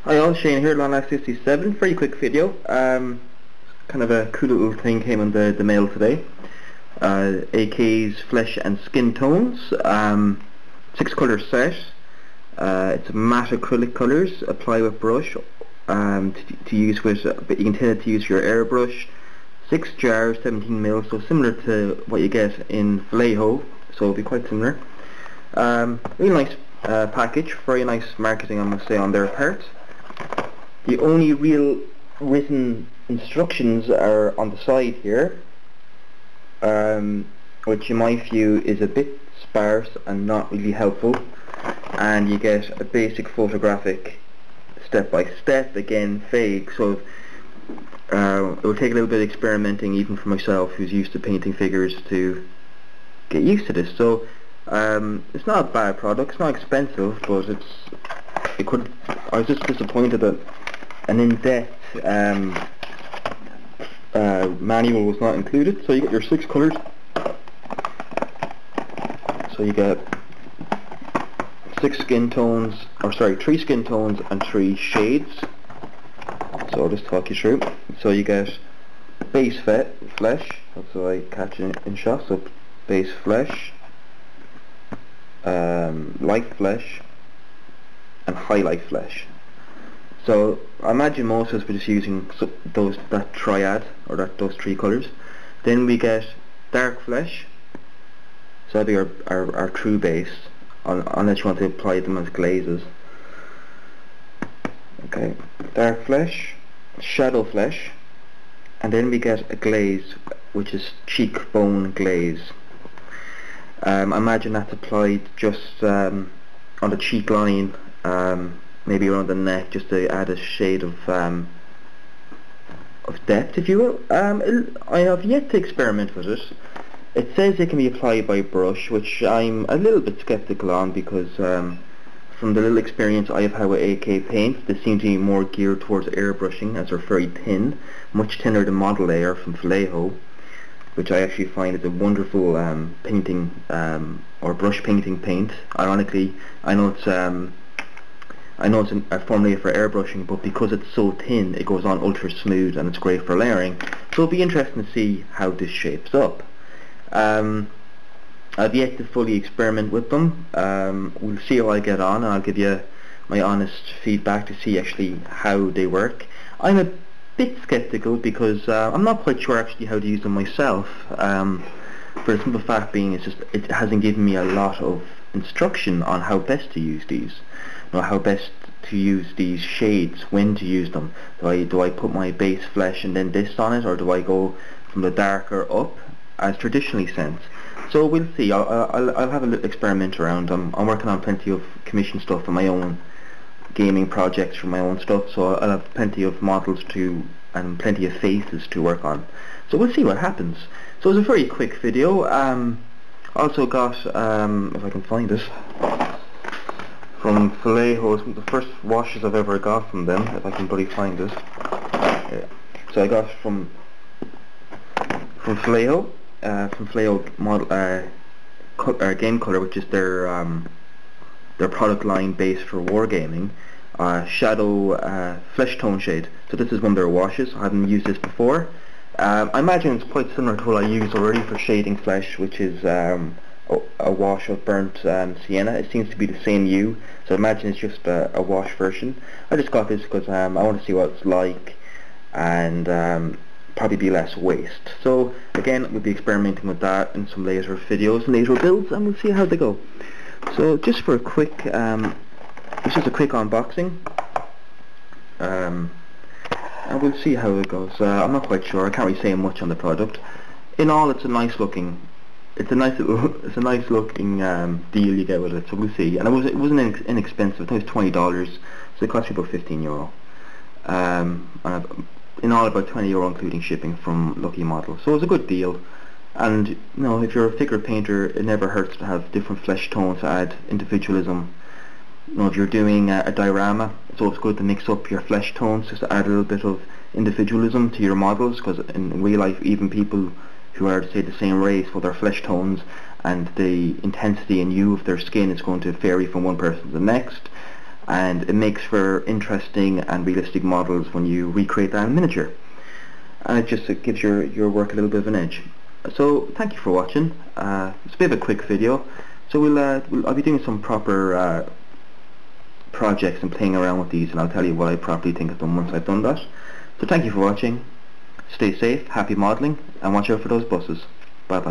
Hi all, Shane here, LonLax67. Very quick video. Kind of a cool little thing came in the mail today. AK's Flesh and Skin Tones. 6 colour set. It's matte acrylic colours. Apply with brush. To use with, but you can tell it to use your airbrush. 6 jars, 17 ml. So similar to what you get in Vallejo. So it'll be quite similar. Really nice package. Very nice marketing, I must say, on their part. The only real written instructions are on the side here, which in my view is a bit sparse and not really helpful, and you get a basic photographic step-by-step, again vague, so it will take a little bit of experimenting even for myself, who's used to painting figures, to get used to this. So it's not a bad product, it's not expensive, but I was just disappointed that an in-depth manual was not included. So you get your 6 colours. So you get 3 skin tones and 3 shades. So I'll just talk you through. So you get base flesh, that's what I catch in shot. So base flesh, light flesh, and highlight flesh. So I imagine most of us were just using that triad, or those 3 colours. Then we get dark flesh, so that'll be our true base, unless you want to apply them as glazes. Okay, dark flesh, shadow flesh, and then we get a glaze, which is cheekbone glaze. I imagine that's applied just on the cheek line, maybe around the neck, just to add a shade of depth, if you will. I have yet to experiment with it. It says it can be applied by brush, which I'm a little bit skeptical on, because from the little experience I have had with AK paints, they seem to be more geared towards airbrushing, as they're very thin, much thinner than Model Air from Vallejo, which I actually find is a wonderful painting or brush painting paint. Ironically, I know it's a formula for airbrushing, but because it's so thin, it goes on ultra smooth and it's great for layering. So it'll be interesting to see how this shapes up. I've yet to fully experiment with them. We'll see how I get on, and I'll give you my honest feedback to see actually how they work. I'm a bit skeptical because I'm not quite sure actually how to use them myself. For the simple fact being, it hasn't given me a lot of instruction on how best to use these. How best to use these shades, when to use them. Do I put my base flesh and then this on it, or do I go from the darker up as traditionally sent? So we'll see. I'll have a little experiment around. I'm working on plenty of commission stuff for my own gaming projects for my own stuff, so I'll have plenty of models and plenty of faces to work on. So we'll see what happens. So it's a very quick video. Also got, if I can find it, from Vallejo, it's the first washes I've ever got from them, if I can bloody find it. Yeah. So I got from Vallejo model Game Color, which is their product line based for wargaming. Shadow flesh tone shade. So this is one of their washes. I haven't used this before. I imagine it's quite similar to what I use already for shading flesh, which is a wash of burnt sienna. It seems to be the same hue, so I imagine it's just a wash version. I just got this because I want to see what it's like, and probably be less waste. So again, we'll be experimenting with that in some later videos and later builds, and we'll see how they go. So just for a quick, this is a quick unboxing, and we'll see how it goes. I'm not quite sure. I can't really say much on the product. In all, it's a nice looking. It's a nice looking deal you get with it. So we'll see. And it wasn't inexpensive. I think it was $20, so it cost me about €15. In all, about €20 including shipping from Lucky Model. So it was a good deal. And if you're a figure painter, it never hurts to have different flesh tones to add individualism. If you're doing a diorama, it's always good to mix up your flesh tones just to add a little bit of individualism to your models, because in real life, even people who are, say, the same race, for their flesh tones and the intensity and hue of their skin is going to vary from one person to the next. and it makes for interesting and realistic models when you recreate that in miniature, and it gives your work a little bit of an edge. So thank you for watching. It's a bit of a quick video, so I'll be doing some proper projects and playing around with these, and I'll tell you what I properly think of them once I've done that. So thank you for watching. Stay safe, happy modelling, and watch out for those buses. Bye bye.